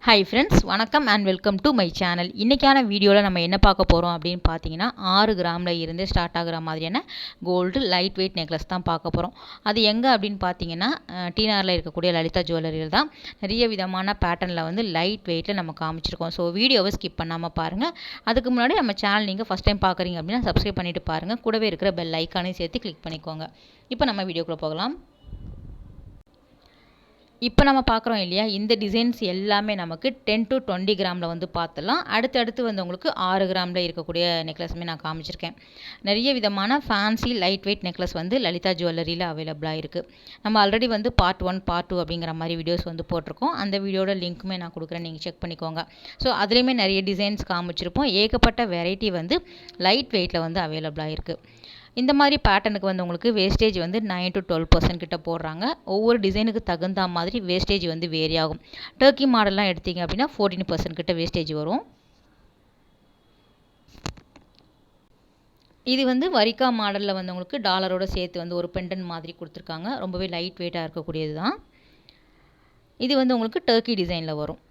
Hi friends, வணக்கம் and welcome to my channel. இன்றைக்கான வீடியோவில் நம்ம என்ன பார்க்க போகிறோம் அப்படின்னு பார்த்தீங்கன்னா 6 கிராமில் இருந்து ஸ்டார்ட் ஆகிற மாதிரியான கோல்டு லைட் வெயிட் நெக்லஸ் தான் பார்க்க போகிறோம். அது எங்கே அப்படின்னு பார்த்தீங்கன்னா டிஆரில் இருக்கக்கூடிய லலிதா ஜுவல்லரியில் தான். நிறைய விதமான பேட்டர்னில் வந்து லைட் வெயிட்டில் நம்ம காமிச்சிருக்கோம். ஸோ வீடியோவை ஸ்கிப் பண்ணாமல் பாருங்கள். அதுக்கு முன்னாடி நம்ம சேனல் நீங்கள் ஃபஸ்ட் டைம் பார்க்குறீங்க அப்படின்னா சப்ஸ்கிரைப் பண்ணிவிட்டு பாருங்கள். கூடவே இருக்கிற பெல் ஐக்கானையும் சேர்த்து கிளிக் பண்ணிக்கோங்க. இப்போ நம்ம வீடியோக்குள்ளே போகலாம். இப்போ நம்ம பார்க்குறோம் இல்லையா, இந்த டிசைன்ஸ் எல்லாமே நமக்கு 10 to 20 கிராமில் வந்து பார்த்துலாம். அடுத்து வந்து உங்களுக்கு 6 கிராமில் இருக்கக்கூடிய நெக்லஸுமே நான் காமிச்சிருக்கேன். நிறைய விதமான ஃபேன்சி லைட் வெயிட் நெக்லஸ் வந்து லலிதா ஜுவல்லரியில் அவைலபிளாக இருக்குது. நம்ம ஆல்ரெடி வந்து பார்ட் 1 பார்ட் 2 அப்படிங்கிற மாதிரி வீடியோஸ் வந்து போட்டிருக்கோம். அந்த வீடியோட லிங்க்குமே நான் கொடுக்குறேன், நீங்கள் செக் பண்ணிக்கோங்க. ஸோ அதுலேயுமே நிறைய டிசைன்ஸ் காமிச்சிருப்போம். ஏகப்பட்ட வெரைட்டி வந்து லைட் வெயிட்டில் வந்து அவைலபிளாக இருக்குது. இந்த மாதிரி பேட்டர்னுக்கு வந்து உங்களுக்கு வேஸ்டேஜ் வந்து 9 to 12% கிட்ட போடுறாங்க. ஒவ்வொரு டிசைனுக்கு தகுந்த மாதிரி வேஸ்டேஜ் வந்து வேரி ஆகும். டர்க்கி மாடல்லாம் எடுத்தீங்க அப்படின்னா 14% கிட்ட வேஸ்டேஜ் வரும். இது வந்து வரிக்கா மாடலில் வந்து உங்களுக்கு டாலரோட சேர்த்து வந்து ஒரு பெண்டன் மாதிரி கொடுத்துருக்காங்க. ரொம்பவே லைட் வெயிட்டாக இருக்கக்கூடியது தான். இது வந்து உங்களுக்கு டர்க்கி டிசைனில் வரும்.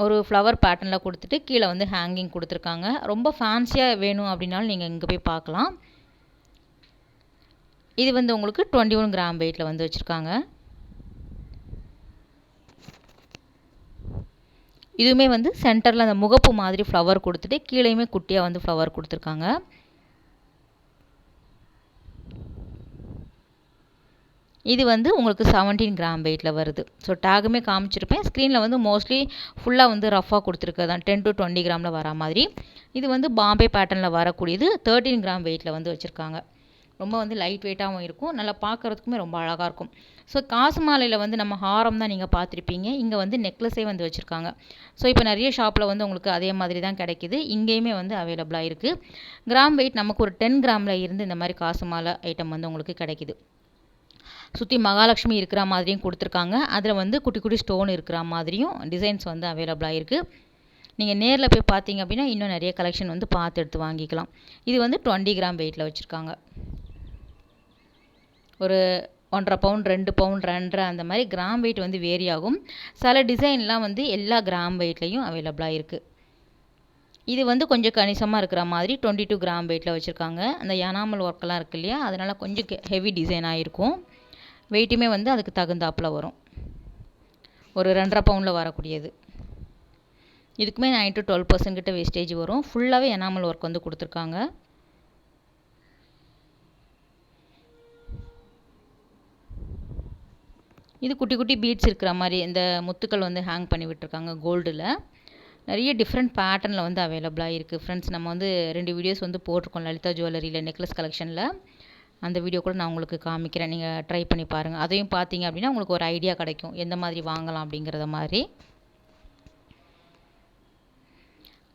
ஒரு ஃப்ளவர் பேட்டர்னில் கொடுத்துட்டு கீழே வந்து ஹேங்கிங் கொடுத்துருக்காங்க. ரொம்ப ஃபேன்சியாக வேணும் அப்படின்னாலும் நீங்கள் இங்கே போய் பார்க்கலாம். இது வந்து உங்களுக்கு 21 கிராம் வெயிட்டில் வந்து வச்சுருக்காங்க. இதுவுமே வந்து சென்டரில் அந்த முகப்பு மாதிரி ஃப்ளவர் கொடுத்துட்டு கீழேயுமே குட்டியாக வந்து ஃப்ளவர் கொடுத்துருக்காங்க. இது வந்து உங்களுக்கு 17 கிராம் வெயிட்டில் வருது. ஸோ டேகுமே காமிச்சிருப்பேன். ஸ்க்ரீனில் வந்து மோஸ்ட்லி ஃபுல்லாக வந்து ரஃபாக கொடுத்துருக்கதான் 10 to 20 கிராமில் வர மாதிரி. இது வந்து பாம்பே பேட்டர்னில் வரக்கூடியது 13 கிராம் வெயிட்டில் வந்து வச்சுருக்காங்க. ரொம்ப வந்து லைட் வெயிட்டாகவும் இருக்கும், நல்லா பார்க்குறதுக்குமே ரொம்ப அழகாக இருக்கும். ஸோ காசு மாலையில் வந்து நம்ம ஹாரம் தான் நீங்கள் பார்த்துருப்பீங்க. இங்கே வந்து நெக்லஸே வந்து வச்சுருக்காங்க. ஸோ இப்போ நிறைய ஷாப்பில் வந்து உங்களுக்கு அதே மாதிரி தான் கிடைக்கிது. இங்கேயுமே வந்து அவைலபிளாக இருக்குது. கிராம் வெயிட் நமக்கு ஒரு 10 கிராமில் இருந்து இந்த மாதிரி காசு மாலை ஐட்டம் வந்து உங்களுக்கு கிடைக்கிது. சுற்றி மகாலட்சுமி இருக்கிற மாதிரியும் கொடுத்துருக்காங்க. அதில் வந்து குட்டி குட்டி ஸ்டோன் இருக்கிற மாதிரியும் டிசைன்ஸ் வந்து அவைலபிளாக இருக்குது. நீங்கள் நேரில் போய் பார்த்தீங்க அப்படின்னா இன்னும் நிறைய கலெக்ஷன் வந்து பார்த்து எடுத்து வாங்கிக்கலாம். இது வந்து 20 கிராம் வெயிட்டில் வச்சுருக்காங்க. ஒரு 1.5 பவுன் 2 பவுன் 2.5 அந்த மாதிரி கிராம் வெயிட் வந்து வேரி ஆகும். சில டிசைன்லாம் வந்து எல்லா கிராம் வெயிட்லேயும் அவைலபிளாக இருக்குது. இது வந்து கொஞ்சம் கணிசமாக இருக்கிற மாதிரி 22 கிராம் வெயிட்டில் வச்சுருக்காங்க. அந்த எனாமல் ஒர்க்கெல்லாம் இருக்குது இல்லையா, அதனால் கொஞ்சம் ஹெவி டிசைனாக இருக்கும். வெயிட்டுமே வந்து அதுக்கு தகுந்தாப்பில் வரும். ஒரு 2.5 பவுனில் வரக்கூடியது. இதுக்குமே 9 to 12% கிட்ட வேஸ்டேஜ் வரும். ஃபுல்லாகவே எனாமல் ஒர்க் வந்து கொடுத்துருக்காங்க. இது குட்டி குட்டி பீட்ஸ் இருக்கிற மாதிரி இந்த முத்துக்கள் வந்து ஹேங் பண்ணி விட்டுருக்காங்க கோல்டில். நிறைய டிஃப்ரெண்ட் பேட்டர்னில் வந்து அவைலபிளாக இருக்குது. ஃப்ரெண்ட்ஸ், நம்ம வந்து 2 வீடியோஸ் வந்து போட்டிருக்கோம் லலிதா ஜுவல்லரியில் நெக்லஸ் கலெக்ஷனில். அந்த வீடியோ கூட நான் உங்களுக்கு காமிக்கிறேன், நீங்கள் ட்ரை பண்ணி பாருங்கள். அதையும் பார்த்தீங்க அப்படின்னா உங்களுக்கு ஒரு ஐடியா கிடைக்கும் எந்த மாதிரி வாங்கலாம் அப்படிங்கிறத மாதிரி.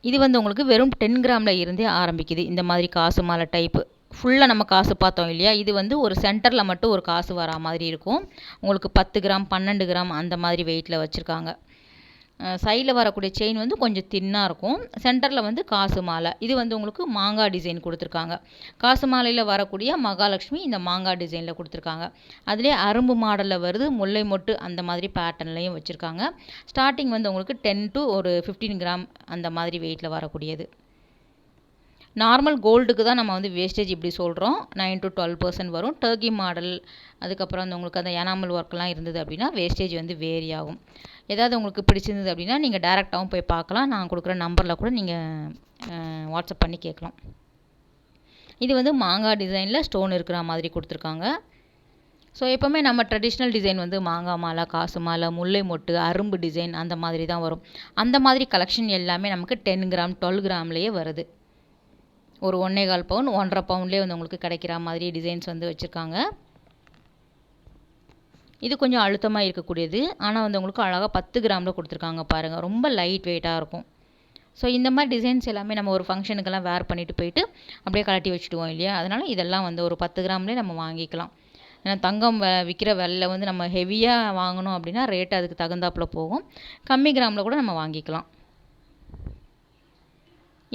இது வந்து உங்களுக்கு வெறும் 10 கிராமில் இருந்தே ஆரம்பிக்குது. இந்த மாதிரி காசு மாலை டைப்பு ஃபுல்லாக நம்ம காசு பார்த்தோம் இல்லையா, இது வந்து ஒரு சென்டரில் மட்டும் ஒரு காசு வரா மாதிரி இருக்கும். உங்களுக்கு 10 கிராம் 12 கிராம் அந்த மாதிரி வெயிட்டில் வச்சுருக்காங்க. சைடில் வரக்கூடிய செயின் வந்து கொஞ்சம் தின்னாக இருக்கும். சென்டரில் வந்து காசு மாலை. இது வந்து உங்களுக்கு மாங்காய் டிசைன் கொடுத்துருக்காங்க. காசு மாலையில் வரக்கூடிய மகாலட்சுமி இந்த மாங்காய் டிசைனில் கொடுத்துருக்காங்க. அதிலே அரும்பு மாடலில் வருது, முல்லை மொட்டு அந்த மாதிரி பேட்டர்ன்லையும் வச்சுருக்காங்க. ஸ்டார்டிங் வந்து உங்களுக்கு 10 to ஒரு 15 கிராம் அந்த மாதிரி வெயிட்டில் வரக்கூடியது. நார்மல் கோல்டுக்கு தான் நம்ம வந்து வேஸ்டேஜ் இப்படி சொல்கிறோம். 9 to 12% வரும். டர்க்கி மாடல் அதுக்கப்புறம் வந்து உங்களுக்கு அந்த எனாமல் ஒர்க்லாம் இருந்தது அப்படின்னா வேஸ்டேஜ் வந்து வேரி ஆகும். ஏதாவது உங்களுக்கு பிடிச்சிருந்தது அப்படின்னா நீங்கள் டேரெக்டாகவும் போய் பார்க்கலாம். நான் கொடுக்குற நம்பரில் கூட நீங்கள் வாட்ஸ்அப் பண்ணி கேட்கலாம். இது வந்து மாங்காய் டிசைனில் ஸ்டோன் இருக்கிற மாதிரி கொடுத்துருக்காங்க. ஸோ எப்போவுமே நம்ம ட்ரெடிஷ்னல் டிசைன் வந்து மாங்காய் மாலை, காசு மாலை, முல்லை மொட்டு, அரும்பு டிசைன் அந்த மாதிரி தான் வரும். அந்த மாதிரி கலெக்ஷன் எல்லாமே நமக்கு 10 கிராம் 12 கிராம்லேயே வருது. ஒரு 1.25 பவுன் 1.5 பவுன்லேயே வந்து உங்களுக்கு கிடைக்கிற மாதிரி டிசைன்ஸ் வந்து வச்சுருக்காங்க. இது கொஞ்சம் அழுத்தமாக இருக்கக்கூடியது. ஆனால் வந்து உங்களுக்கு அழகாக 10 கிராமில் கொடுத்துருக்காங்க பாருங்கள். ரொம்ப லைட் வெயிட்டாக இருக்கும். ஸோ இந்த மாதிரி டிசைன்ஸ் எல்லாமே நம்ம ஒரு ஃபங்க்ஷனுக்கெல்லாம் வேர் பண்ணிவிட்டு போயிட்டு அப்படியே கலட்டி வச்சுடுவோம் இல்லையா, அதனால் இதெல்லாம் வந்து ஒரு 10 கிராம்லேயே நம்ம வாங்கிக்கலாம். ஏன்னா தங்கம் விற்கிற விலையில் வந்து நம்ம ஹெவியாக வாங்கணும் அப்படின்னா ரேட் அதுக்கு தகுந்தாப்பில் போகும். கம்மி கிராமில் கூட நம்ம வாங்கிக்கலாம்.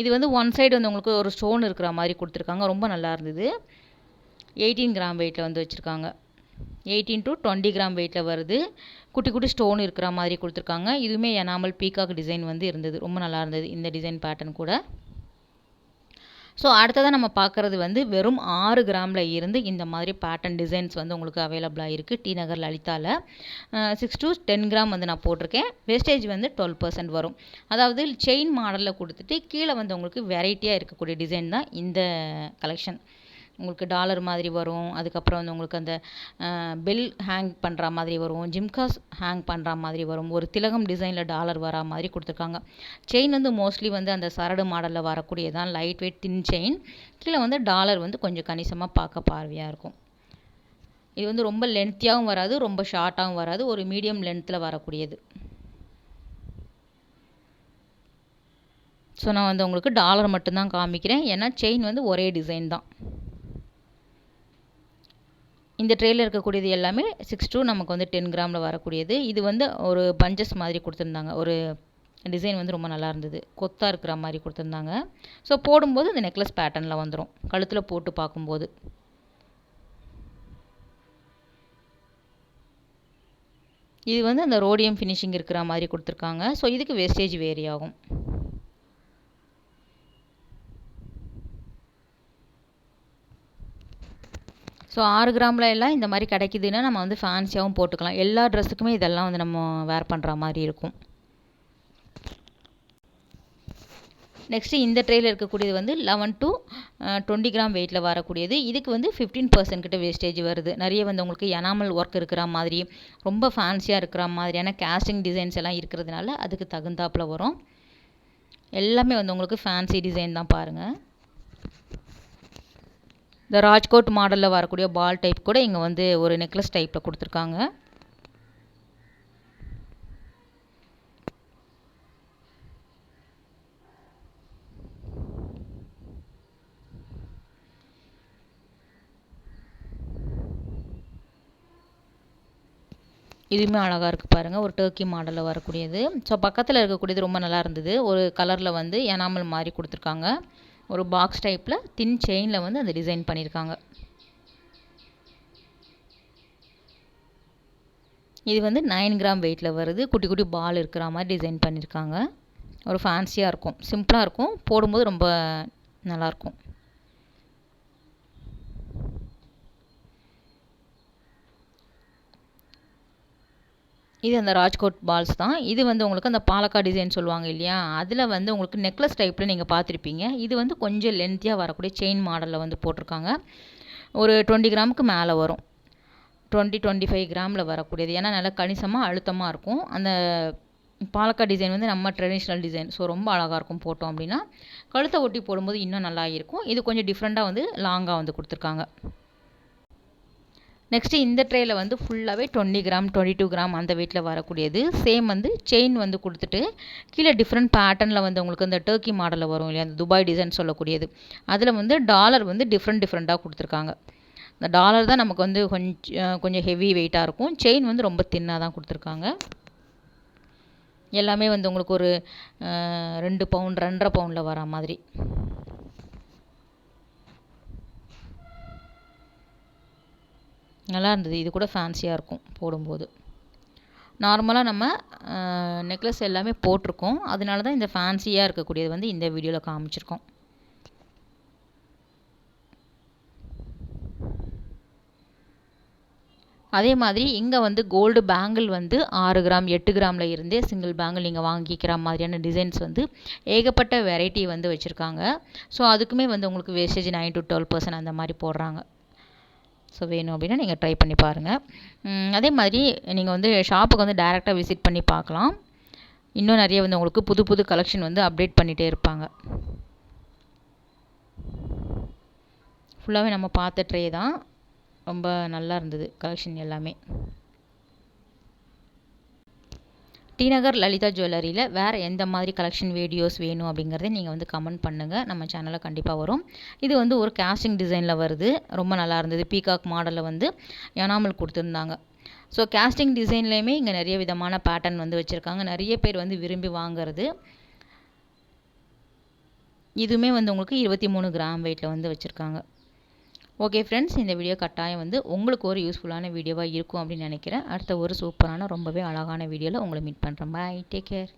இது வந்து ஒன் சைடு வந்து உங்களுக்கு ஒரு ஸ்டோன் இருக்கிற மாதிரி கொடுத்துருக்காங்க. ரொம்ப நல்லா இருந்தது. 18 கிராம் வெயிட்டில் வந்து வச்சுருக்காங்க. 18 to 20 கிராம் வெயிட்டில் வருது. குட்டி குட்டி ஸ்டோன் இருக்கிற மாதிரி கொடுத்துருக்காங்க. இதுவுமே எனாமல் பீகாக் டிசைன் வந்து இருந்தது. ரொம்ப நல்லா இருந்தது இந்த டிசைன் பேட்டர்ன் கூட. ஸோ அடுத்ததாக நம்ம பார்க்குறது வந்து வெறும் 6 கிராமில் இருந்து இந்த மாதிரி பேட்டர்ன் டிசைன்ஸ் வந்து உங்களுக்கு அவைலபிளாக இருக்குது டி நகர் லலிதாவில். 6 to 10 கிராம் வந்து நான் போட்டிருக்கேன். வேஸ்டேஜ் வந்து 12% வரும். அதாவது செயின் மாடலில் கொடுத்துட்டு கீழே வந்து உங்களுக்கு வெரைட்டியாக இருக்கக்கூடிய டிசைன் தான் இந்த கலெக்ஷன். உங்களுக்கு டாலர் மாதிரி வரும். அதுக்கப்புறம் வந்து உங்களுக்கு அந்த பெல் ஹேங் பண்ணுற மாதிரி வரும். ஜிம்காஸ் ஹேங் பண்ணுற மாதிரி வரும். ஒரு திலகம் டிசைனில் டாலர் வரா மாதிரி கொடுத்துருக்காங்க. செயின் வந்து மோஸ்ட்லி வந்து அந்த சரடு மாடலில் வரக்கூடியதான். லைட் வெயிட் தின் செயின். கீழே வந்து டாலர் வந்து கொஞ்சம் கணிசமாக பார்க்க பார்வையாக இருக்கும். இது வந்து ரொம்ப லென்த்தியாகவும் வராது, ரொம்ப ஷார்ட்டாகவும் வராது. ஒரு மீடியம் லென்த்தில் வரக்கூடியது. ஸோ நான் வந்து உங்களுக்கு டாலர் மட்டும்தான் காமிக்கிறேன். ஏன்னா செயின் வந்து ஒரே டிசைன் தான். இந்த ட்ரேயில் இருக்கக்கூடியது எல்லாமே 6 to நமக்கு வந்து 10 கிராமில் வரக்கூடியது. இது வந்து ஒரு பஞ்சஸ் மாதிரி கொடுத்துருந்தாங்க. ஒரு டிசைன் வந்து ரொம்ப நல்லா இருந்தது. கொத்தாக இருக்கிற மாதிரி கொடுத்துருந்தாங்க. ஸோ போடும்போது இந்த நெக்லஸ் பேட்டர்னில் வந்துடும் கழுத்தில் போட்டு பார்க்கும்போது. இது வந்து அந்த ரோடியம் ஃபினிஷிங் இருக்கிற மாதிரி கொடுத்துருக்காங்க. ஸோ இதுக்கு வேஸ்டேஜ் வேரி ஆகும். ஸோ 6 கிராமில் எல்லாம் இந்த மாதிரி கிடைக்குதுன்னா நம்ம வந்து ஃபேன்சியாகவும் போட்டுக்கலாம். எல்லா ட்ரெஸ்ஸுக்குமே இதெல்லாம் வந்து நம்ம வேர் பண்ணுற மாதிரி இருக்கும். நெக்ஸ்ட்டு இந்த ட்ரேயில் இருக்கக்கூடியது வந்து 11 to 20 கிராம் வெயிட்டில் வரக்கூடியது. இதுக்கு வந்து 15% கிட்ட வேஸ்டேஜ் வருது. நிறைய வந்து உங்களுக்கு எனாமல் ஒர்க் இருக்கிற மாதிரி, ரொம்ப ஃபேன்சியாக இருக்கிற மாதிரியான கேஸ்டிங் டிசைன்ஸ் எல்லாம் இருக்கிறதுனால அதுக்கு தகுந்தாப்பில் வரும். எல்லாமே வந்து உங்களுக்கு ஃபேன்சி டிசைன் தான் பாருங்கள். இந்த ராஜ்கோட் மாடலில் வரக்கூடிய பால் டைப் கூட இங்கே வந்து ஒரு நெக்லஸ் டைப்பில் கொடுத்துருக்காங்க. இதுவுமே அழகாக இருக்குது பாருங்கள். ஒரு டர்க்கி மாடலில் வரக்கூடியது. ஸோ பக்கத்தில் இருக்கக்கூடியது ரொம்ப நல்லா இருந்தது. ஒரு கலரில் வந்து எனாமல் மாதிரி கொடுத்துருக்காங்க. ஒரு பாக்ஸ் டைப்பில் தின் செயினில் வந்து அந்த டிசைன் பண்ணியிருக்காங்க. இது வந்து 9 கிராம் வெயிட்டில் வருது. குட்டி குட்டி பால் இருக்கிற மாதிரி டிசைன் பண்ணியிருக்காங்க. ஒரு ஃபேன்சியாக இருக்கும். சிம்பிளாக இருக்கும். போடும்போது ரொம்ப நல்லாயிருக்கும். இது அந்த ராஜ்கோட் பால்ஸ் தான். இது வந்து உங்களுக்கு அந்த பாலக்கா டிசைன் சொல்லுவாங்க இல்லையா, அதில் வந்து உங்களுக்கு நெக்லஸ் டைப்பில் நீங்கள் பார்த்துருப்பீங்க. இது வந்து கொஞ்சம் லென்த்தியாக வரக்கூடிய செயின் மாடலில் வந்து போட்டிருக்காங்க. ஒரு 20 கிராமுக்கு மேலே வரும். 20-25 கிராமில் வரக்கூடியது. ஏன்னா நல்லா கணிசமாக அழுத்தமாக இருக்கும். அந்த பாலக்கா டிசைன் வந்து நம்ம ட்ரெடிஷ்னல் டிசைன். ஸோ ரொம்ப அழகாக இருக்கும் போட்டோம் அப்படின்னா. கழுத்தை ஒட்டி போடும்போது இன்னும் நல்லா இருக்கும். இது கொஞ்சம் டிஃப்ரெண்ட்டாக வந்து லாங்காக வந்து கொடுத்துருக்காங்க. நெக்ஸ்ட்டு இந்த ட்ரேயில் வந்து ஃபுல்லாகவே 20 கிராம் 22 கிராம் அந்த வெயிட்டில் வரக்கூடியது. சேம் வந்து செயின் வந்து கொடுத்துட்டு கீழே டிஃப்ரெண்ட் பேட்டர்னில் வந்து உங்களுக்கு அந்த டர்க்கி மாடலில் வரும் இல்லையா, அந்த துபாய் டிசைன் சொல்லக்கூடியது. அதில் வந்து டாலர் வந்து டிஃப்ரெண்ட்டாக கொடுத்துருக்காங்க. இந்த டாலர் தான் நமக்கு வந்து கொஞ்சம் ஹெவி வெயிட்டாக இருக்கும். செயின் வந்து ரொம்ப தின்னாக தான் கொடுத்துருக்காங்க. எல்லாமே வந்து உங்களுக்கு ஒரு 2 பவுண்ட் 2.5 பவுண்டில் வர மாதிரி. நல்லா இருந்தது. இது கூட ஃபேன்சியாக இருக்கும் போடும்போது. நார்மலாக நம்ம நெக்லஸ் எல்லாமே போட்டிருக்கோம். அதனால தான் இந்த ஃபேன்சியாக இருக்கக்கூடியது வந்து இந்த வீடியோவில் காமிச்சிருக்கோம். அதே மாதிரி இங்கே வந்து கோல்டு பேங்கிள் வந்து 6 கிராம் 8 கிராமில் இருந்தே சிங்கிள் பேங்கிள் நீங்கள் வாங்கிக்கிற மாதிரியான டிசைன்ஸ் வந்து ஏகப்பட்ட வெரைட்டி வந்து வச்சுருக்காங்க. ஸோ அதுக்குமே வந்து உங்களுக்கு வேஸ்டேஜ் 9 to 12% அந்த மாதிரி போடுறாங்க. ஸோ வேணும் அப்படின்னா நீங்கள் ட்ரை பண்ணி பாருங்கள். அதே மாதிரி நீங்கள் வந்து ஷாப்புக்கு வந்து டைரெக்டாக விசிட் பண்ணி பார்க்கலாம். இன்னும் நிறைய வந்து உங்களுக்கு புது புது கலெக்ஷன் வந்து அப்டேட் பண்ணிகிட்டே இருப்பாங்க. ஃபுல்லாகவே நம்ம பார்த்த ட்ரே தான். ரொம்ப நல்லா இருந்தது கலெக்ஷன் எல்லாமே. டி நகர் லலிதா ஜுவல்லரியில் வேறு எந்த மாதிரி கலெக்ஷன் வீடியோஸ் வேணும் அப்படிங்கிறத நீங்கள் வந்து கமெண்ட் பண்ணுங்கள். நம்ம சேனலில் கண்டிப்பாக வரும். இது வந்து ஒரு கேஸ்டிங் டிசைனில் வருது. ரொம்ப நல்லா இருந்தது. பீகாக் மாடலில் வந்து எனாமல் கொடுத்துருந்தாங்க. ஸோ கேஸ்டிங் டிசைன்லேயுமே இங்கே நிறைய விதமான பேட்டர்ன் வந்து வச்சுருக்காங்க. நிறைய பேர் வந்து விரும்பி வாங்கிறது. இதுவுமே வந்து உங்களுக்கு 23 கிராம் வெயிட்டில் வந்து வச்சுருக்காங்க. ஓகே ஃப்ரெண்ட்ஸ், இந்த வீடியோ கட்டாயம் வந்து உங்களுக்கு ஒரு யூஸ்ஃபுல்லான வீடியோவாக இருக்கும் அப்படின்னு நினைக்கிறேன். அடுத்த ஒரு சூப்பரான ரொம்பவே அழகான வீடியோவில் உங்களை மீட் பண்ணுறேன். பாய், டேக் கேர்.